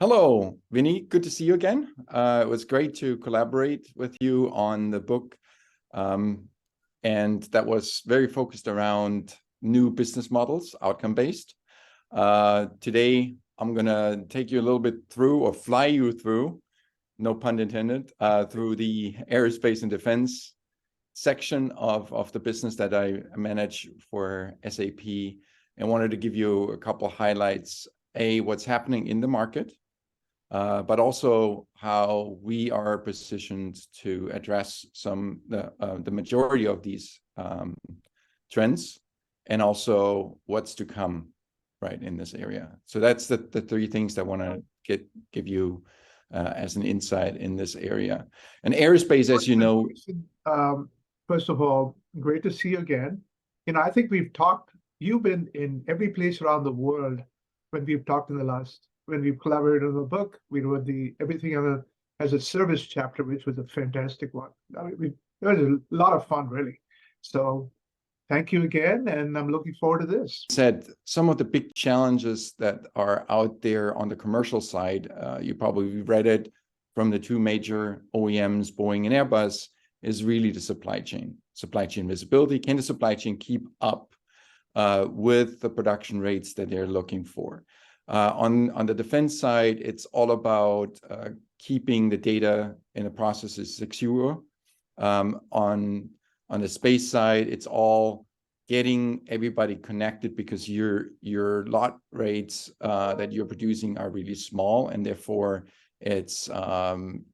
Hello, Vinny. Good to see you again. It was great to collaborate with you on the book. And that was very focused around new business models, outcome-based. Today, I'm going to take you a little bit through or fly you through, no pun intended, through the aerospace and defense section of the business that I manage for SAP, and wanted to give you a couple highlights. What's happening in the market, but also how we are positioned to address the majority of these trends, and also what's to come right in this area. So that's the three things that I want to give you as an insight in this area. And aerospace, as you know. First of all, great to see you again. I think we've talked, you've been in every place around the world when we've talked when we've collaborated on the book. We wrote the Everything as a Service chapter, which was a fantastic one. It was a lot of fun, really. So thank you again, and I'm looking forward to this. Said some of the big challenges that are out there on the commercial side, you probably read it from the two major OEMs, Boeing and Airbus, is really the supply chain visibility. Can the supply chain keep up with the production rates that they're looking for? On the defense side, it's all about keeping the data in the processes secure. On the space side, it's all getting everybody connected, because your lot rates that you're producing are really small, and therefore it's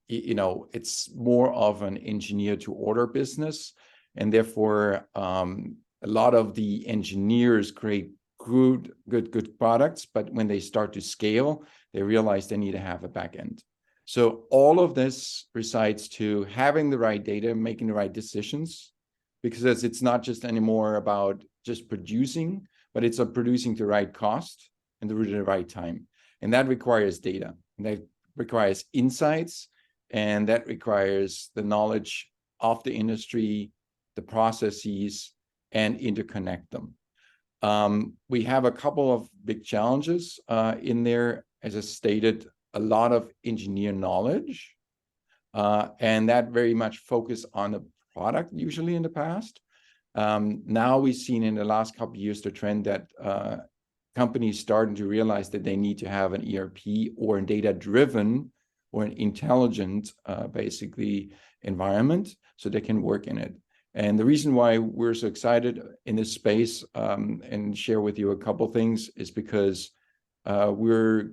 it's more of an engineer to order business, and therefore a lot of the engineers create good products, but when they start to scale, they realize they need to have a back end. So all of this resides to having the right data, making the right decisions, because it's not just anymore about just producing, but it's producing the right cost and the right time. And that requires data, and that requires insights, and that requires the knowledge of the industry, the processes, and interconnect them. We have a couple of big challenges in there. As I stated, a lot of engineer knowledge, and that very much focus on the product usually in the past. Now we've seen in the last couple of years the trend that companies starting to realize that they need to have an ERP or a data-driven or an intelligent, basically, environment so they can work in it. And the reason why we're so excited in this space and share with you a couple things is because we're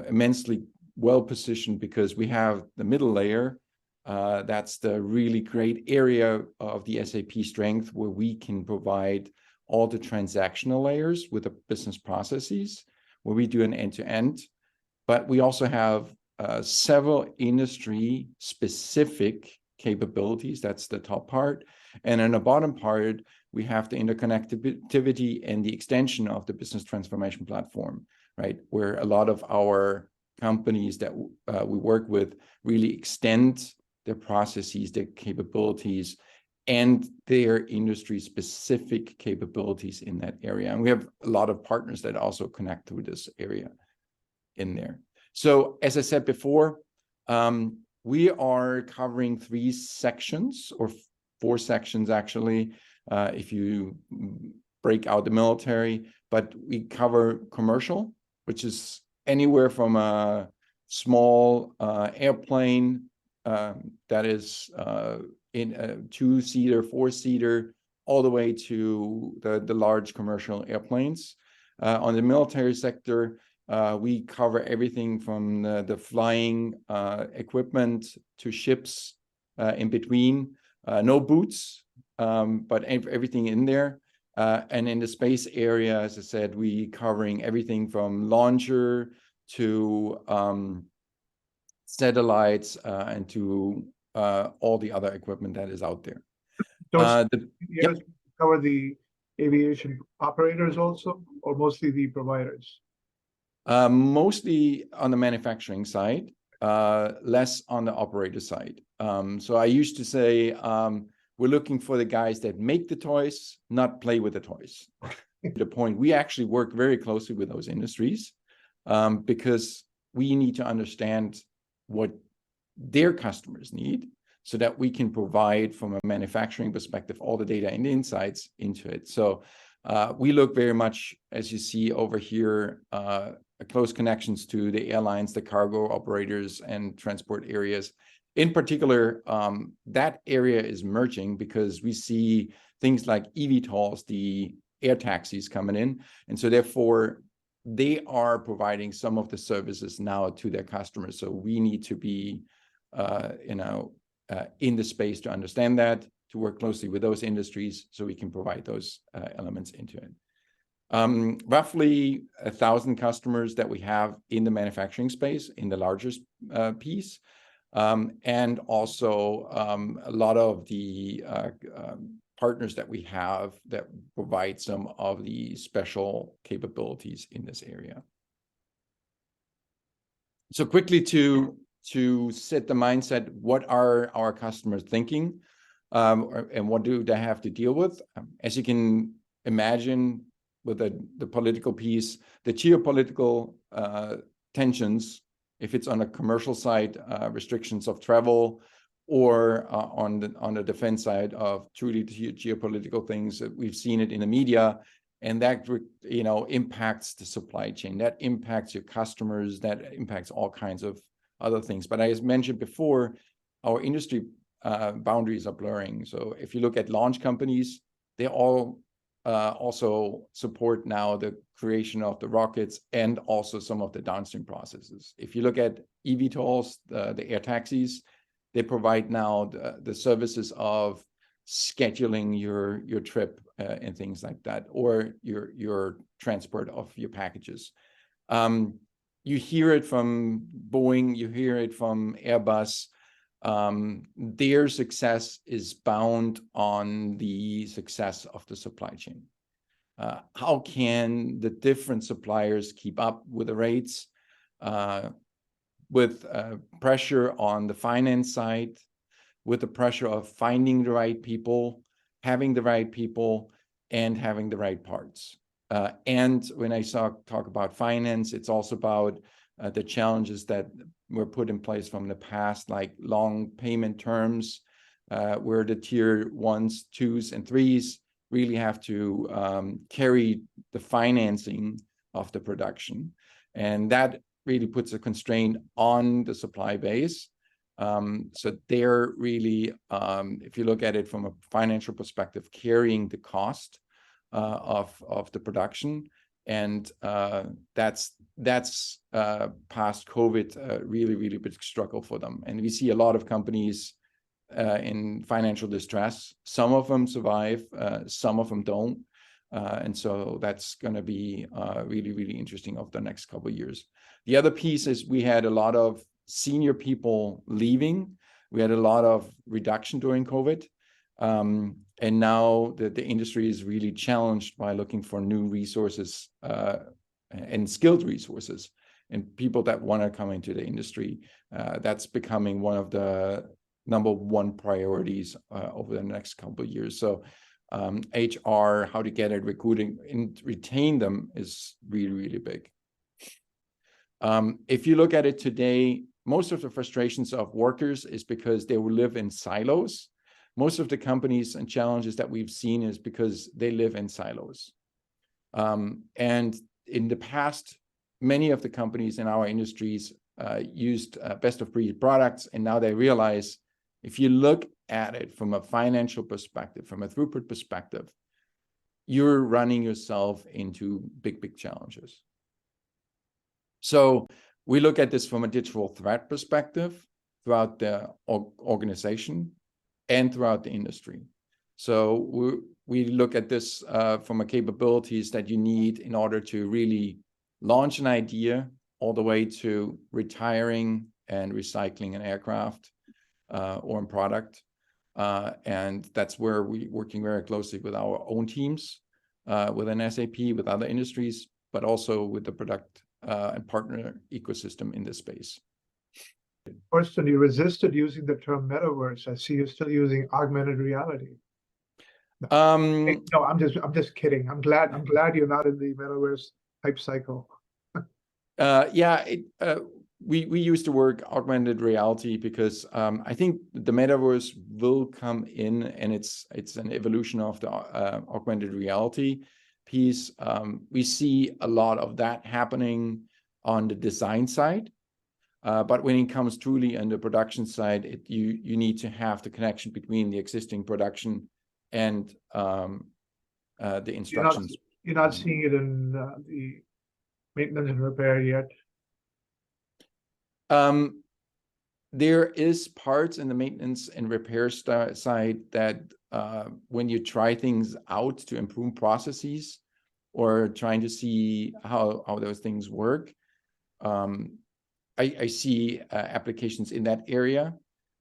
immensely well positioned, because we have the middle layer. That's the really great area of the SAP strength, where we can provide all the transactional layers with the business processes, where we do an end-to-end. But we also have several industry-specific capabilities. That's the top part. And in the bottom part, we have the interconnectivity and the extension of the business transformation platform, right? Where a lot of our companies that we work with really extend their processes, their capabilities, and their industry-specific capabilities in that area. And we have a lot of partners that also connect through this area in there. So as I said before, we are covering 3 sections, or 4 sections actually, if you break out the military. But we cover commercial, which is anywhere from a small airplane that is in a 2-seater, 4-seater, all the way to the large commercial airplanes. On the military sector, we cover everything from the flying equipment to ships in between. No boots, but everything in there. And in the space area, as I said, we covering everything from launcher to satellites and to all the other equipment that is out there. Cover the aviation operators also, or mostly the providers? Mostly on the manufacturing side, less on the operator side. So I used to say, we're looking for the guys that make the toys, not play with the toys. The point, we actually work very closely with those industries, because we need to understand what their customers need so that we can provide from a manufacturing perspective all the data and insights into it. So we look very much, as you see over here, close connections to the airlines, the cargo operators, and transport areas. In particular, that area is merging because we see things like eVTOLs, the air taxis coming in. And so therefore, they are providing some of the services now to their customers. So we need to be, in the space to understand that, to work closely with those industries so we can provide those elements into it. Roughly 1,000 customers that we have in the manufacturing space in the largest piece. And also a lot of the partners that we have that provide some of the special capabilities in this area. So quickly to set the mindset, what are our customers thinking, and what do they have to deal with? As you can imagine, with the political piece, the geopolitical tensions, if it's on a commercial side, restrictions of travel, or on the defense side of truly geopolitical things, we've seen it in the media, and that impacts the supply chain, that impacts your customers, that impacts all kinds of other things. But as mentioned before, our industry boundaries are blurring. So if you look at launch companies, they all also support now the creation of the rockets and also some of the downstream processes. If you look at eVTOLs, the air taxis, they provide now the services of scheduling your trip and things like that, or your transport of your packages. You hear it from Boeing, you hear it from Airbus. Their success is bound on the success of the supply chain. How can the different suppliers keep up with the rates, with pressure on the finance side, with the pressure of finding the right people, having the right people, and having the right parts. And when I talk about finance, it's also about the challenges that were put in place from the past, like long payment terms, where the tier 1s, 2s, and 3s really have to carry the financing of the production. And that really puts a constraint on the supply base. So they're really, if you look at it from a financial perspective, carrying the cost of the production. And that's past COVID, really, really big struggle for them. And we see a lot of companies in financial distress. Some of them survive, some of them don't. And so that's going to be really, really interesting over the next couple of years. The other piece is we had a lot of senior people leaving. We had a lot of reduction during COVID. And now the industry is really challenged by looking for new resources and skilled resources and people that want to come into the industry. That's becoming one of the #1 priorities over the next couple of years. So HR, how to get it, recruiting and retain them is really, really big. If you look at it today, most of the frustrations of workers is because they will live in silos. Most of the companies and challenges that we've seen is because they live in silos. And in the past, many of the companies in our industries used best of breed products, and now they realize if you look at it from a financial perspective, from a throughput perspective, you're running yourself into big, big challenges. So we look at this from a digital threat perspective throughout the organization and throughout the industry. So we look at this from a capabilities that you need in order to really launch an idea all the way to retiring and recycling an aircraft or a product. And that's where we're working very closely with our own teams, within SAP, with other industries, but also with the product and partner ecosystem in this space. First, you resisted using the term metaverse. I see you're still using augmented reality. No, I'm just kidding. I'm glad you're not in the metaverse hype cycle. Yeah, we use the word augmented reality because I think the metaverse will come in, and it's an evolution of the augmented reality piece. We see a lot of that happening on the design side, but when it comes truly on the production side, you need to have the connection between the existing production and the instructions. You're not seeing it in the maintenance and repair yet. There is parts in the maintenance and repair side that when you try things out to improve processes or trying to see how those things work, I see applications in that area.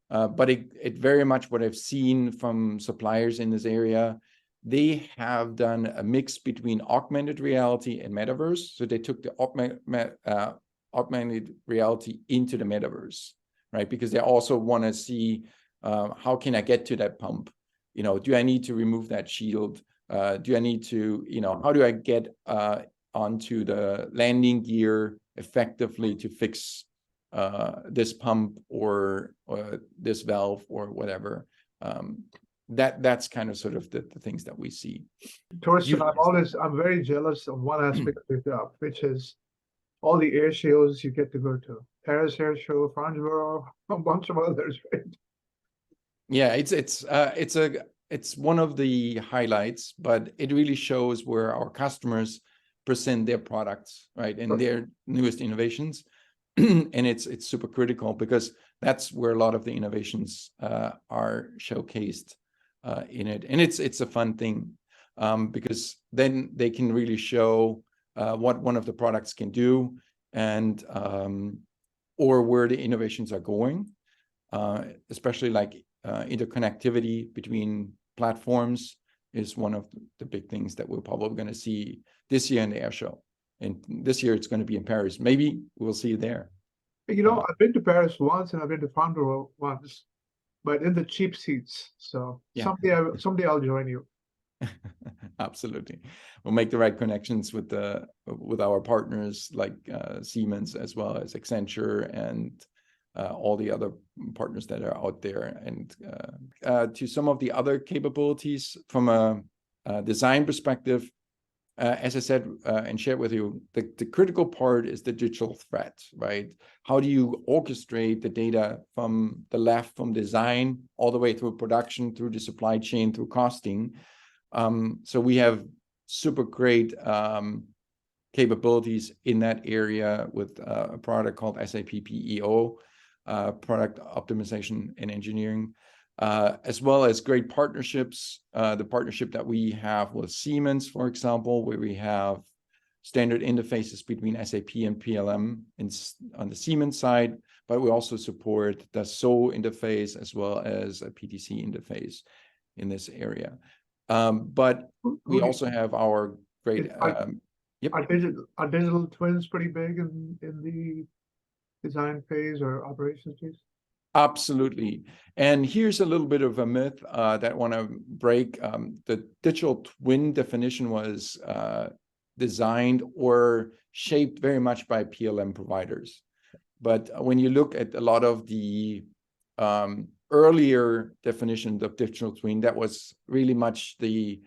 But it very much what I've seen from suppliers in this area, they have done a mix between augmented reality and metaverse. So they took the augmented reality into the metaverse, right? Because they also want to see how can I get to that pump? You know, do I need to remove that shield? Do I need to, you know, how do I get onto the landing gear effectively to fix this pump or this valve or whatever? That's kind of sort of the things that we see. Torsten, I'm very jealous of one aspect of your job, which is all the air shows you get to go to. Paris Air Show, Farnborough, a bunch of others, right? Yeah, it's one of the highlights, but it really shows where our customers present their products, right, and their newest innovations. And it's super critical because that's where a lot of the innovations are showcased in it. And it's a fun thing because then they can really show what one of the products can do and or where the innovations are going, especially like interconnectivity between platforms is one of the big things that we're probably going to see this year in the air show. And this year it's going to be in Paris. Maybe we'll see you there. You know, I've been to Paris once and I've been to Farnborough once, but in the cheap seats. So yeah. someday I'll join you. Absolutely. We'll make the right connections with our partners like Siemens as well as Accenture and all the other partners that are out there. And to some of the other capabilities from a design perspective, as I said and shared with you, the critical part is the digital thread, right? How do you orchestrate the data from the left, from design, all the way through production, through the supply chain, through costing? So we have super great capabilities in that area with a product called SAP PEO, Product Optimization and Engineering, as well as great partnerships. The partnership that we have with Siemens, for example, where we have standard interfaces between SAP and PLM on the Siemens side, but we also support the SO interface as well as a PTC interface in this area. But we also have our great. Are digital twins pretty big in the design phase or operations phase? Absolutely. And here's a little bit of a myth that I want to break. The digital twin definition was designed or shaped very much by PLM providers. But when you look at a lot of the earlier definition of digital twin, that was really much the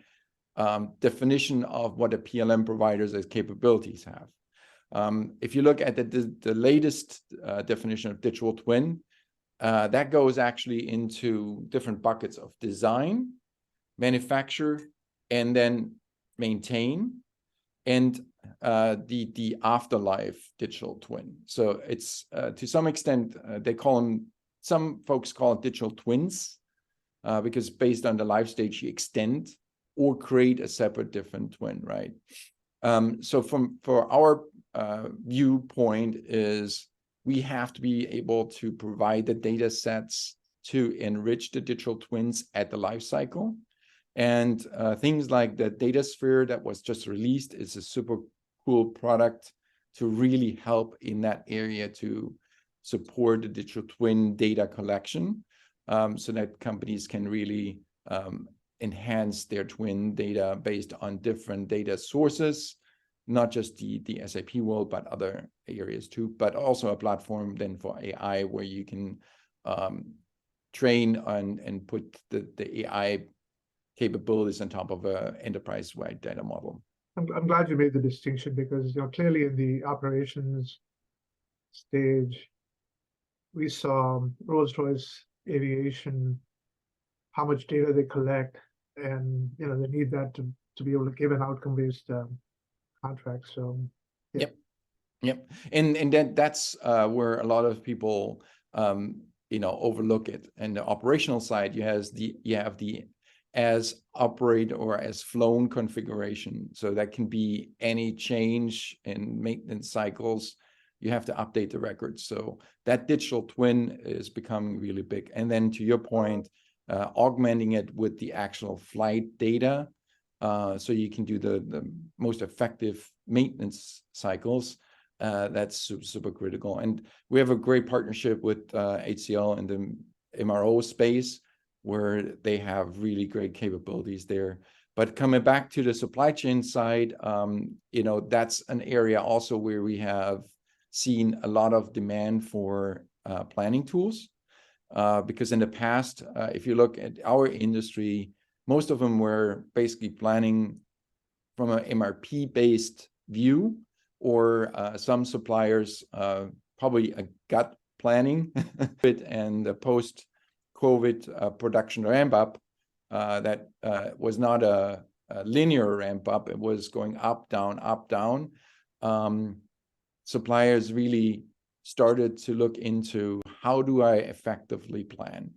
definition of what the PLM providers as capabilities have. If you look at the latest definition of digital twin, that goes actually into different buckets of design, manufacture, and then maintain, and the afterlife digital twin. So it's to some extent they call them. Some folks call it digital twins because based on the life stage, you extend or create a separate different twin, right? So for our viewpoint is we have to be able to provide the data sets to enrich the digital twins at the life cycle. And things like the data sphere that was just released is a super cool product to really help in that area to support the digital twin data collection so that companies can really enhance their twin data based on different data sources not just the SAP world, but other areas too, but also a platform then for AI where you can train and put the AI capabilities on top of an enterprise-wide data model. I'm glad you made the distinction because, clearly in the operations stage, we saw Rolls-Royce Aviation, how much data they collect, and they need that to be able to give an outcome-based contract. So, yeah. Yep. And that's where a lot of people overlook it. And the operational side, you have the as operate or as flown configuration. So that can be any change in maintenance cycles. You have to update the records. So that digital twin is becoming really big. And then to your point, augmenting it with the actual flight data, so you can do the most effective maintenance cycles. That's super critical. And we have a great partnership with HCL in the MRO space, where they have really great capabilities there. But coming back to the supply chain side, that's an area also where we have seen a lot of demand for planning tools. Because in the past, if you look at our industry, most of them were basically planning from an MRP-based view, or some suppliers probably a gut planning and the post-COVID production ramp-up that was not a linear ramp-up. It was going up, down, up, down. Suppliers really started to look into, how do I effectively plan?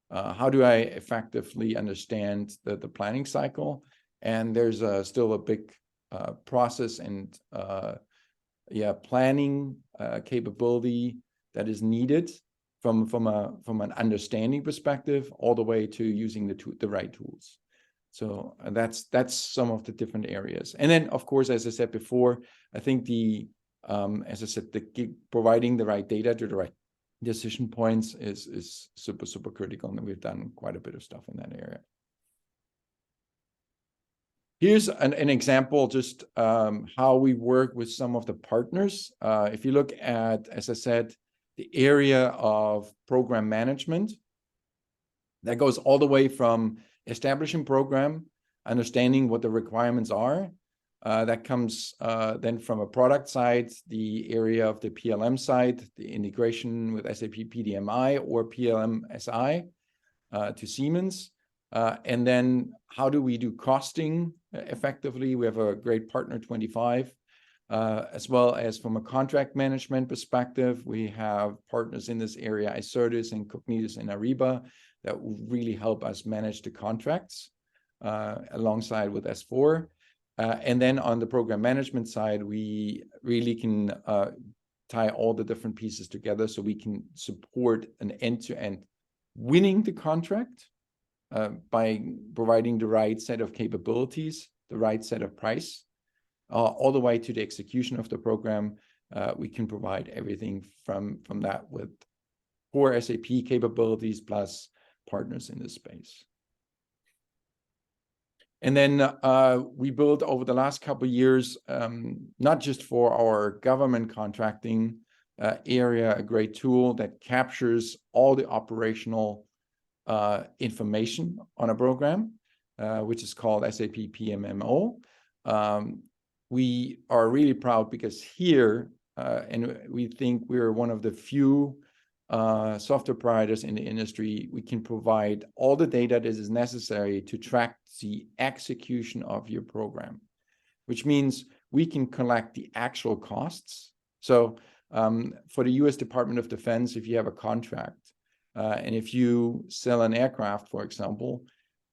How do I effectively understand the planning cycle? And there's still a big process and planning capability that is needed from an understanding perspective, all the way to using the right tools. So that's some of the different areas. And then, of course, as I said before, I think providing the right data to the right decision points is super critical, and we've done quite a bit of stuff in that area. Here's an example, just how we work with some of the partners. If you look at, as I said, the area of program management, that goes all the way from establishing program, understanding what the requirements are. That comes then from a product side, the area of the PLM side, the integration with SAP PDMI or PLM SI to Siemens. And then how do we do costing effectively? We have a great partner, 25, as well as from a contract management perspective. We have partners in this area, Aersospace and Cognitus and Ariba, that will really help us manage the contracts alongside with S4. And then on the program management side, we really can tie all the different pieces together, so we can support an end-to-end winning the contract by providing the right set of capabilities, the right set of price, all the way to the execution of the program. We can provide everything from that with core SAP capabilities plus partners in this space. And then we built over the last couple of years, not just for our government contracting area, a great tool that captures all the operational information on a program, which is called SAP PMMO. We are really proud because here, and we think we're one of the few software providers in the industry, we can provide all the data that is necessary to track the execution of your program, which means we can collect the actual costs. So for the US Department of Defense, if you have a contract, and if you sell an aircraft, for example,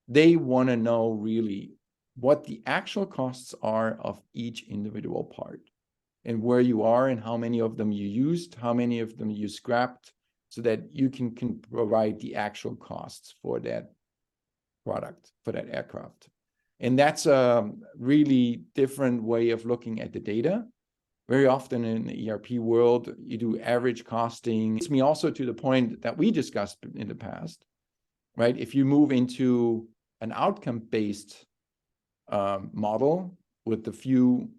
they want to know really what the actual costs are of each individual part, and where you are and how many of them you used, how many of them you scrapped, so that you can provide the actual costs for that product, for that aircraft. And that's a really different way of looking at the data. Very often in the ERP world, you do average costing. It's me also to the point that we discussed in the past, right? If you move into an outcome-based model with the few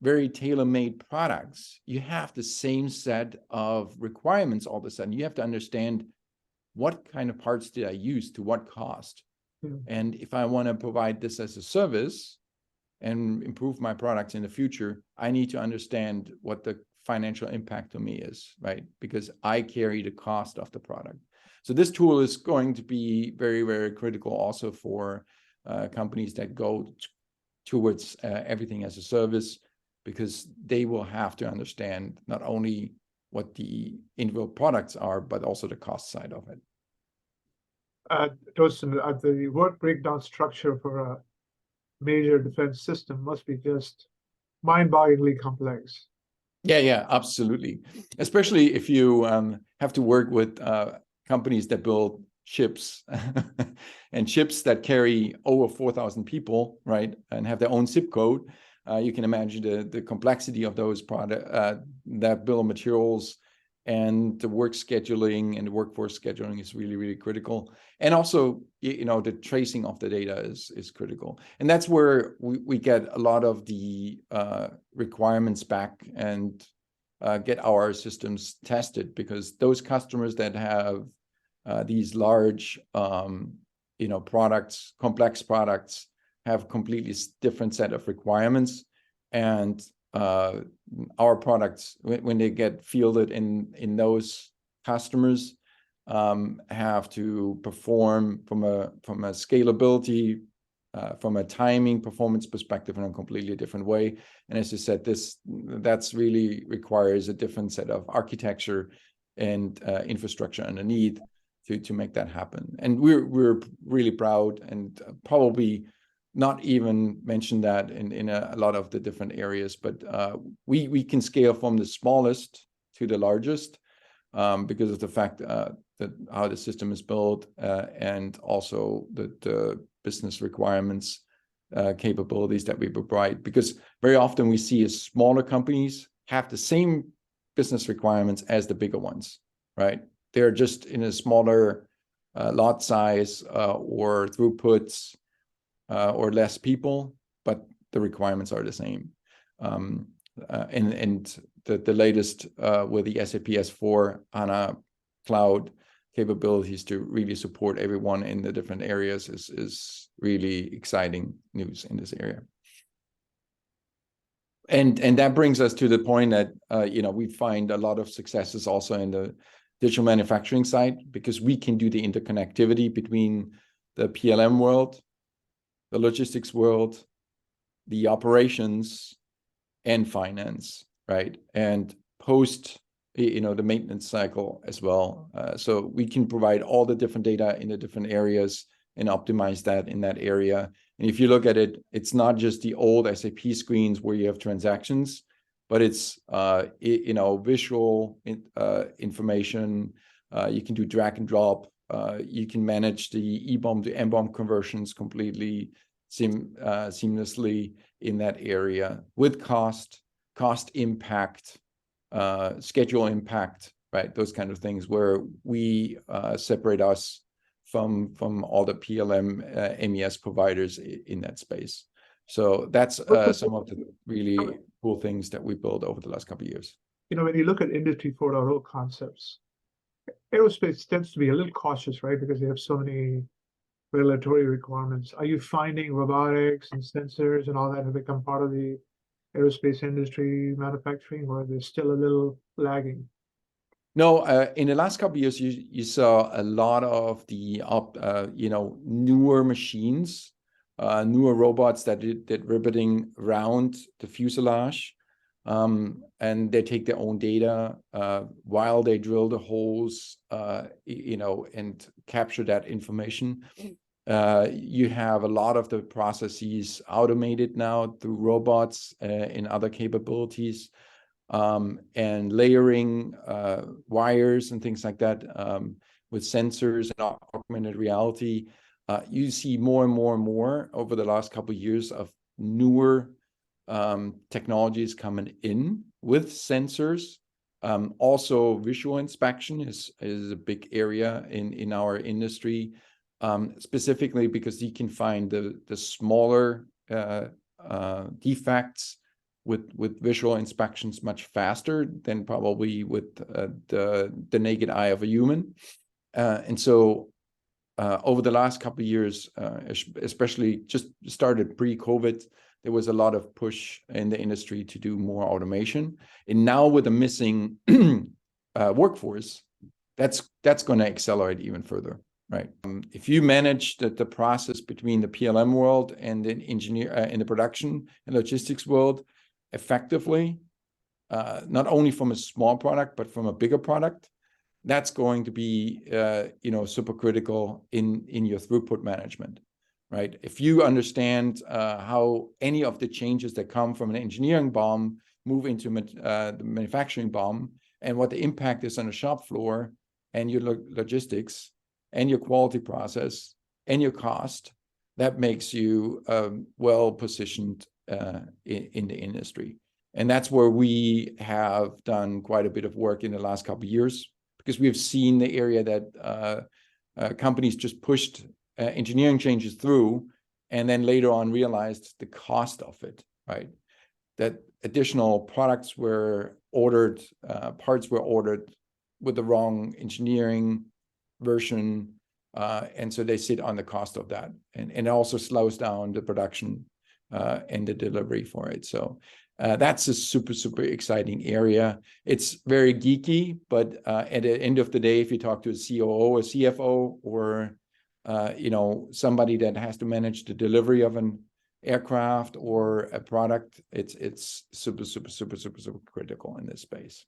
very tailor-made products, you have the same set of requirements all of a sudden. You have to understand what kind of parts did I use to what cost. And if I want to provide this as a service and improve my products in the future, I need to understand what the financial impact to me is, right? Because I carry the cost of the product. So this tool is going to be very, very critical also for companies that go towards everything as a service, because they will have to understand not only what the individual products are, but also the cost side of it. Tosin, the work breakdown structure for a major defense system must be just mind-bogglingly complex. Yeah, absolutely. Especially if you have to work with companies that build ships and ships that carry over 4,000 people, right, and have their own zip code. You can imagine the complexity of those that bill of materials, and the work scheduling and the workforce scheduling is really, really critical. And also, the tracing of the data is critical. And that's where we get a lot of the requirements back and get our systems tested, because those customers that have these large, products, complex products, have completely different set of requirements. And our products, when they get fielded in those customers, have to perform from a scalability, from a timing performance perspective in a completely different way. And as you said, that's really requires a different set of architecture and infrastructure underneath to make that happen. And we're really proud, and probably not even mention that in a lot of the different areas, but we can scale from the smallest to the largest because of the fact that how the system is built, and also the business requirements, capabilities that we provide. Because very often we see as smaller companies have the same business requirements as the bigger ones, right? They're just in a smaller lot size or throughputs, or less people, but the requirements are the same. And the latest with the SAP S4 HANA cloud capabilities to really support everyone in the different areas is really exciting news in this area. And that brings us to the point that we find a lot of successes also in the digital manufacturing side, because we can do the interconnectivity between the PLM world, the logistics world, the operations, and finance, right? And post, the maintenance cycle as well. So we can provide all the different data in the different areas and optimize that in that area. And if you look at it, it's not just the old SAP screens where you have transactions, but it's visual information. You can do drag and drop. You can manage the EBOM to MBOM conversions completely seamlessly in that area with cost impact, schedule impact, right? Those kind of things where we separate us from all the PLM MES providers in that space. So that's some of the really cool things that we built over the last couple of years. When you look at Industry 4.0 concepts, aerospace tends to be a little cautious, right? Because they have so many regulatory requirements. Are you finding robotics and sensors and all that have become part of the aerospace industry manufacturing, or they're still a little lagging? No, in the last couple of years, you saw a lot of the newer machines, newer robots that did riveting around the fuselage, and they take their own data while they drill the holes, and capture that information. You have a lot of the processes automated now through robots and other capabilities, and layering wires and things like that with sensors and augmented reality. You see more and more over the last couple of years of newer technologies coming in with sensors. Also, visual inspection is a big area in our industry, specifically because you can find the smaller defects with visual inspections much faster than probably with the naked eye of a human. And so over the last couple of years, especially just started pre-COVID, there was a lot of push in the industry to do more automation. And now with a missing workforce, that's going to accelerate even further, right? If you manage the process between the PLM world and the engineer in the production and logistics world effectively, not only from a small product, but from a bigger product, that's going to be super critical in your throughput management, right? If you understand how any of the changes that come from an engineering BOM move into the manufacturing BOM and what the impact is on the shop floor and your logistics and your quality process and your cost, that makes you well positioned in the industry. And that's where we have done quite a bit of work in the last couple of years, because we've seen the area that companies just pushed engineering changes through and then later on realized the cost of it, right? That additional products were ordered, parts were ordered with the wrong engineering version, and so they sit on the cost of that. And it also slows down the production and the delivery for it. So that's a super, super exciting area. It's very geeky, but at the end of the day, if you talk to a COO, a CFO, or somebody that has to manage the delivery of an aircraft or a product, it's super, super, super, super, super critical in this space.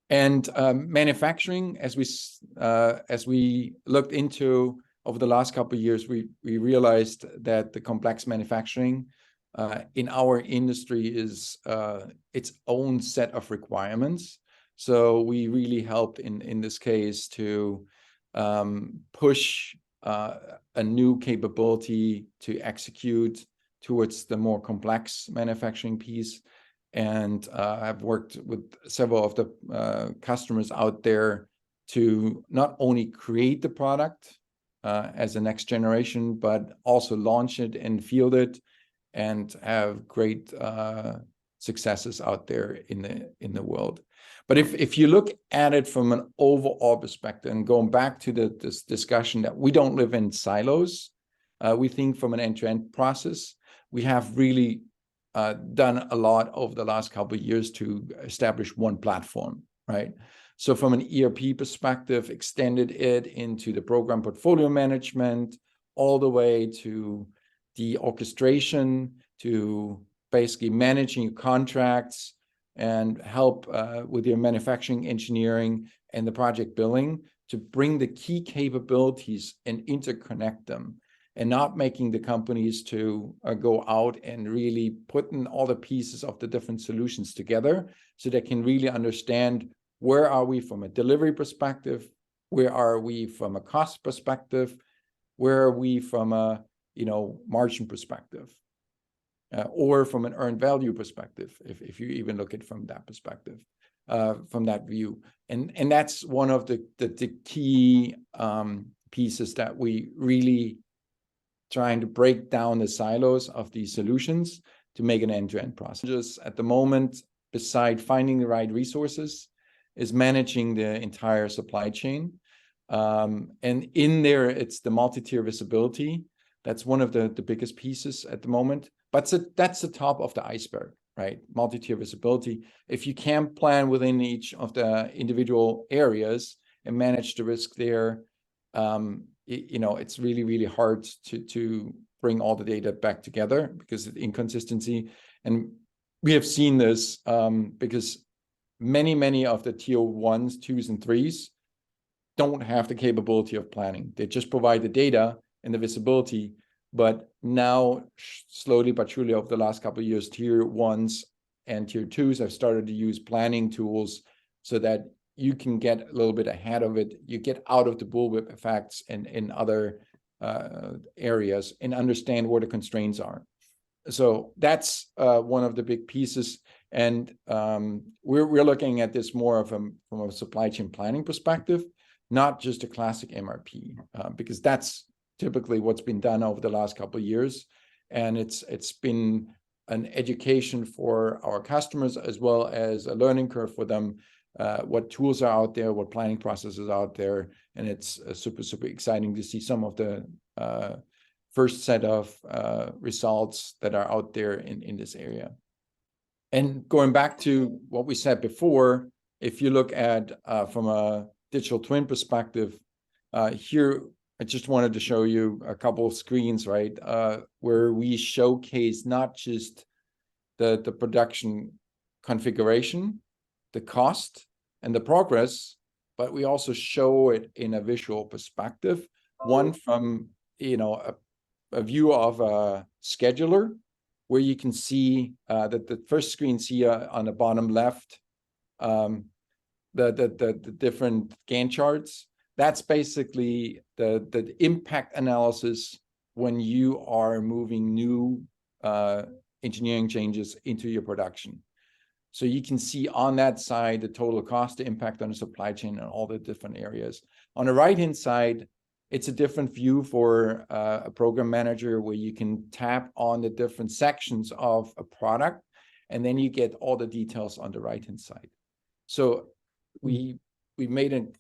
And manufacturing, as we looked into over the last couple of years, we realized that the complex manufacturing in our industry is its own set of requirements. So we really helped in this case to push a new capability to execute towards the more complex manufacturing piece. And I've worked with several of the customers out there to not only create the product as a next generation, but also launch it and field it and have great successes out there in the world. But if you look at it from an overall perspective, and going back to this discussion that we don't live in silos, we think from an end-to-end process, we have really done a lot over the last couple of years to establish one platform, right? So from an ERP perspective, extended it into the program portfolio management, all the way to the orchestration, to basically managing your contracts and help with your manufacturing engineering and the project billing to bring the key capabilities and interconnect them, and not making the companies to go out and really put in all the pieces of the different solutions together so they can really understand where are we from a delivery perspective, where are we from a cost perspective, where are we from a margin perspective, or from an earned value perspective, if you even look at it from that perspective, from that view. And that's one of the key pieces that we really trying to break down the silos of these solutions to make an end-to-end process. Just at the moment, beside finding the right resources, is managing the entire supply chain. And in there, it's the multi-tier visibility. That's one of the biggest pieces at the moment. But that's the top of the iceberg, right? Multi-tier visibility. If you can't plan within each of the individual areas and manage the risk there, it's really, really hard to bring all the data back together because of inconsistency. And we have seen this because many of the tier 1s, 2s, and 3s don't have the capability of planning. They just provide the data and the visibility. But now, slowly but surely, over the last couple of years, tier 1s and tier 2s have started to use planning tools so that you can get a little bit ahead of it. You get out of the bullwhip effects and in other areas and understand where the constraints are. So that's one of the big pieces. And we're looking at this more from a supply chain planning perspective, not just a classic MRP, because that's typically what's been done over the last couple of years. And it's been an education for our customers as well as a learning curve for them, what tools are out there, what planning processes are out there. And it's super, super exciting to see some of the first set of results that are out there in this area. And going back to what we said before, if you look at from a digital twin perspective, here I just wanted to show you a couple of screens, right, where we showcase not just the production configuration, the cost, and the progress, but we also show it in a visual perspective. One from, you know, a view of a scheduler, where you can see that the first screen here on the bottom left, the different Gantt charts. That's basically the impact analysis when you are moving new engineering changes into your production. So you can see on that side the total cost, the impact on the supply chain and all the different areas. On the right-hand side, it's a different view for a program manager where you can tap on the different sections of a product, and then you get all the details on the right-hand side. So we made an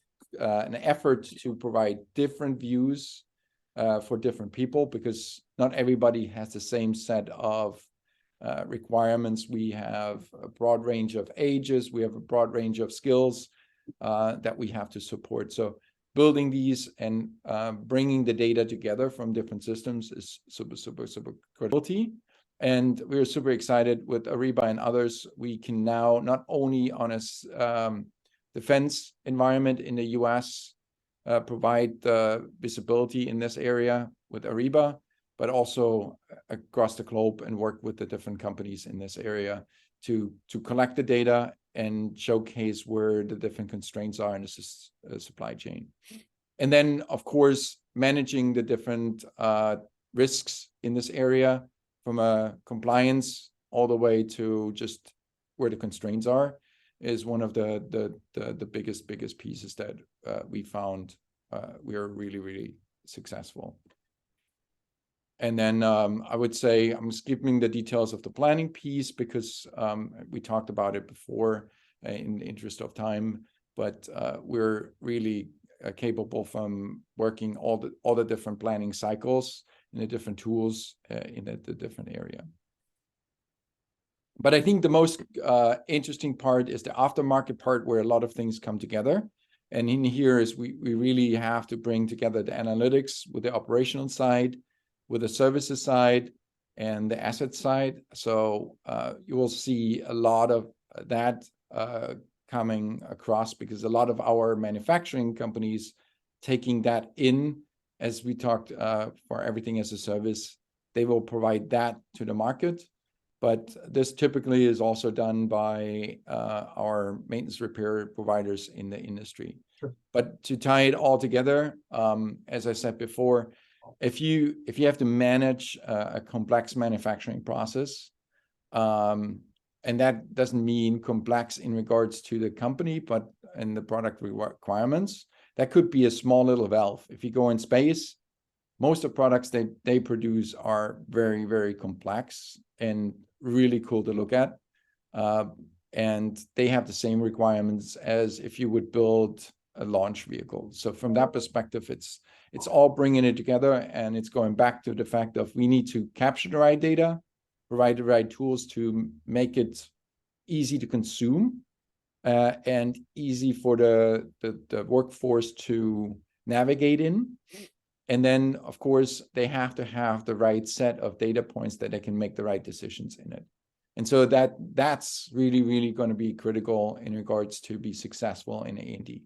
effort to provide different views for different people, because not everybody has the same set of requirements. We have a broad range of ages, we have a broad range of skills that we have to support. So building these and bringing the data together from different systems is super, super, super critical. And we're super excited with Ariba and others. We can now not only on a defense environment in the US provide the visibility in this area with Ariba, but also across the globe and work with the different companies in this area to collect the data and showcase where the different constraints are in the supply chain. And then, of course, managing the different risks in this area from a compliance all the way to just where the constraints are is one of the biggest pieces that we found we are really, really successful. And then I would say I'm skipping the details of the planning piece because we talked about it before in the interest of time, but we're really capable from working all the different planning cycles in the different tools in the different area. But I think the most interesting part is the aftermarket part, where a lot of things come together. And in here is we really have to bring together the analytics with the operational side, with the services side and the asset side. So you will see a lot of that coming across, because a lot of our manufacturing companies taking that in, as we talked for everything as a service, they will provide that to the market. But this typically is also done by our maintenance repair providers in the industry. Sure. But to tie it all together, as I said before, if you have to manage a complex manufacturing process, and that doesn't mean complex in regards to the company, but in the product requirements, that could be a small little valve. If you go in space, most of the products they produce are very, very complex and really cool to look at. And they have the same requirements as if you would build a launch vehicle. So from that perspective, it's all bringing it together, and it's going back to the fact of we need to capture the right data, provide the right tools to make it easy to consume and easy for the workforce to navigate in. And then, of course, they have to have the right set of data points that they can make the right decisions in it. And so that's really, really going to be critical in regards to be successful in A&D.